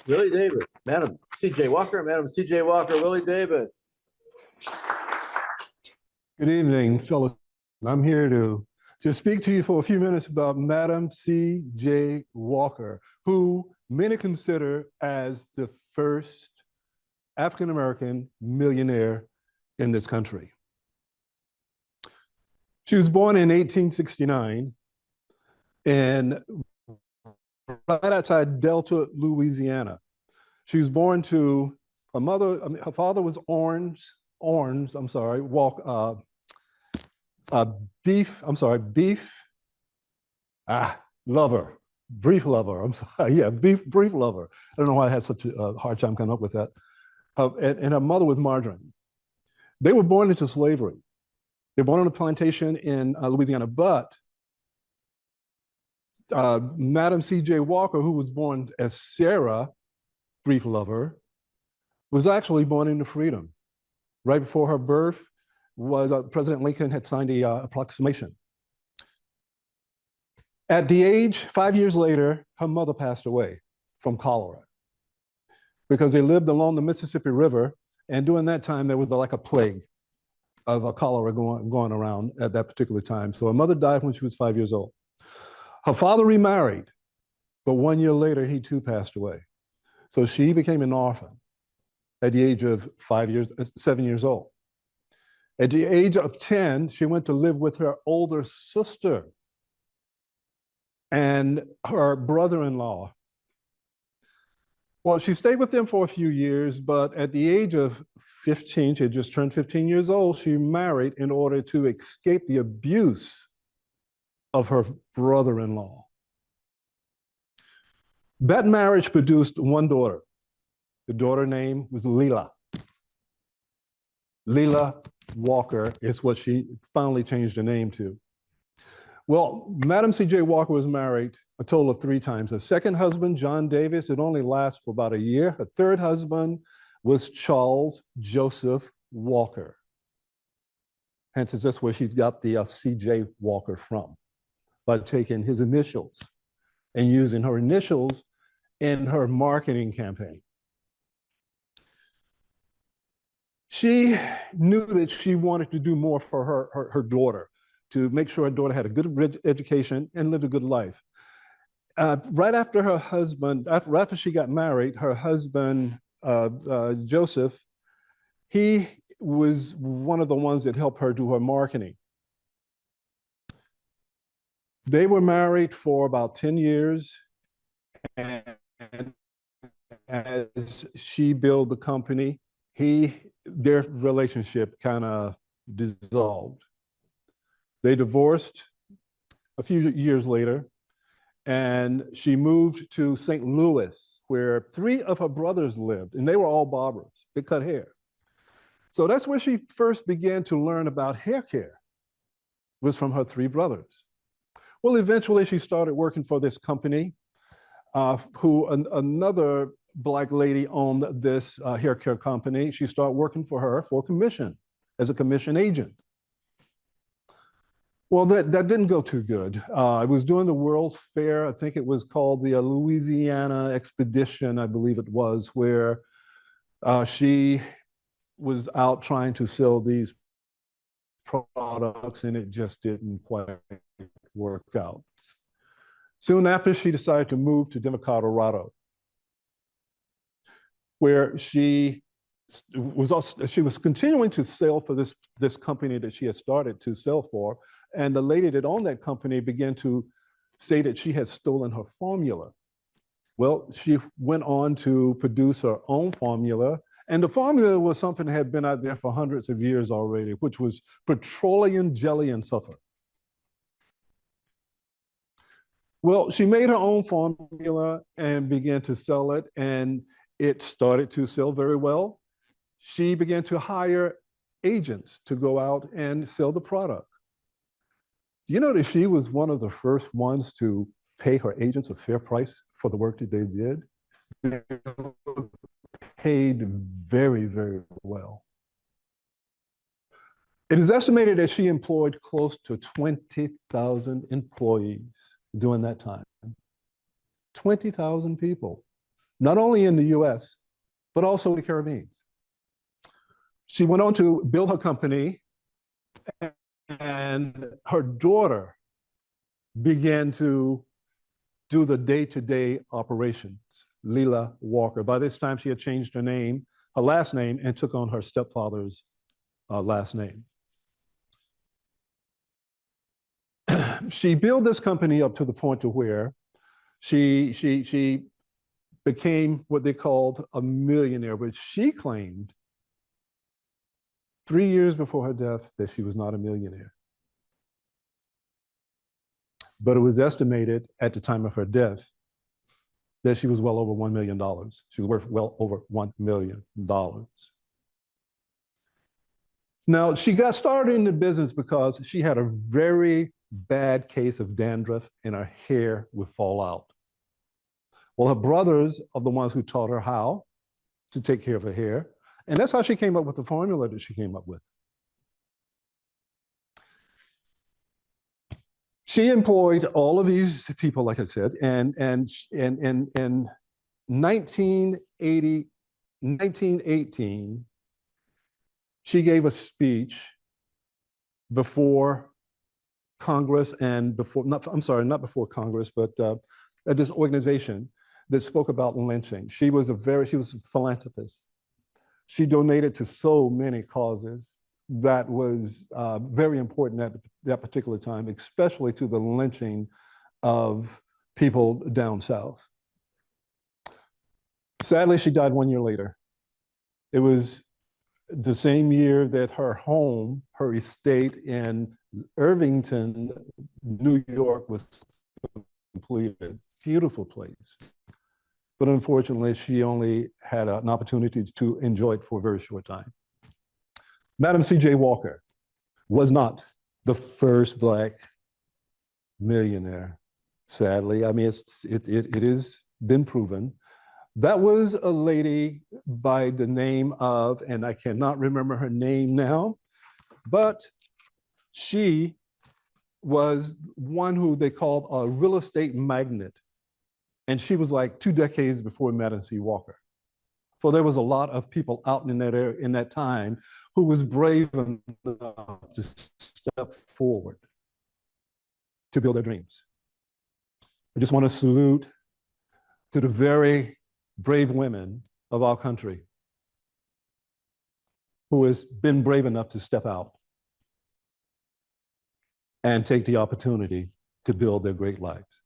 Willie Davis, Madam C.J. Walker, Madam C.J. Walker, Willie Davis. Good evening, fellows. I'm here to speak to you for a few minutes about Madam C.J. Walker, who many consider as the first African-American millionaire in this country. She was born in 1869 in right outside Delta, Louisiana. She was born to her mother. Her father was beef lover, brief lover. I'm sorry, yeah, brief lover. I don't know why I had such a hard time coming up with that. And her mother was margarine. They were born into slavery. They were born on a plantation in Louisiana, but Madam C.J. Walker, who was born as Sarah, brief lover, was actually born into freedom. Right before her birth, President Lincoln had signed a proclamation. At the age, 5 years later, her mother passed away from cholera because they lived along the Mississippi River, and during that time, there was like a plague of a cholera going around at that particular time. So her mother died when she was 5 years old. Her father remarried, but 1 year later, he too passed away. So she became an orphan at the age of 7 years old. At the age of 10, she went to live with her older sister and her brother-in-law. Well, she stayed with them for a few years, but at the age of 15, she had just turned 15 years old, she married in order to escape the abuse of her brother-in-law. That marriage produced one daughter. The daughter's name was Leela. Leela Walker is what she finally changed her name to. Well, Madam C.J. Walker was married a total of 3 times. Her second husband, John Davis, it only lasted for about a year. Her third husband was Charles Joseph Walker. Hence, that's where she's got the C.J. Walker from, by taking his initials and using her initials in her marketing campaign. She knew that she wanted to do more for her daughter, to make sure her daughter had a good education and lived a good life. Right after her husband, after she got married, her husband, Joseph, he was one of the ones that helped her do her marketing. They were married for about 10 years, and as she built the company, their relationship kind of dissolved. They divorced a few years later, and she moved to St. Louis, where 3 of her brothers lived, and they were all barbers. They cut hair. So that's where she first began to learn about hair care, was from her 3 brothers. Well, eventually she started working for this company, another Black lady owned this hair care company. She started working for her for commission, as a commission agent. Well, that didn't go too good. It was during the World's Fair. I think it was called the Louisiana Expedition, I believe it was, where she was out trying to sell these products, and it just didn't quite work out. Soon after, she decided to move to Denver, Colorado, where she was continuing to sell for this company that she had started to sell for. And the lady that owned that company began to say that she had stolen her formula. Well, she went on to produce her own formula. And the formula was something that had been out there for hundreds of years already, which was petroleum jelly and sulfur. Well, she made her own formula and began to sell it, and it started to sell very well. She began to hire agents to go out and sell the product. You know that she was one of the first ones to pay her agents a fair price for the work that they did? They were paid very, very well. It is estimated that she employed close to 20,000 employees during that time. 20,000 people. not only in the US, but also in the Caribbean. She went on to build her company, and her daughter began to do the day-to-day operations, Leela Walker. By this time, she had changed her name, her last name, and took on her stepfather's last name. She built this company up to the point to where she became what they called a millionaire, but she claimed 3 years before her death that she was not a millionaire. But it was estimated at the time of her death that she was well over $1 million. She was worth well over $1 million. Now, she got started in the business because she had a very bad case of dandruff and her hair would fall out. Well, her brothers are the ones who taught her how to take care of her hair. And that's how she came up with the formula that she came up with. She employed all of these people, like I said, and in 1918, she gave a speech before Congress and before, not before Congress, but at this organization that spoke about lynching. She was a philanthropist. She donated to so many causes that was very important at that particular time, especially to the lynching of people down south. Sadly, she died 1 year later. It was the same year that her home, her estate in Irvington, New York, was completed. Beautiful place. But unfortunately, she only had an opportunity to enjoy it for a very short time. Madam C.J. Walker was not the first Black millionaire, sadly. I mean, it has been proven. That was a lady by the name of, and I cannot remember her name now, but she was one who they called a real estate magnate. And she was like 2 decades before Madam C. Walker. So there was a lot of people out in that area in that time who was brave enough to step forward to build their dreams. I just want to salute to the very brave women of our country who has been brave enough to step out and take the opportunity to build their great lives.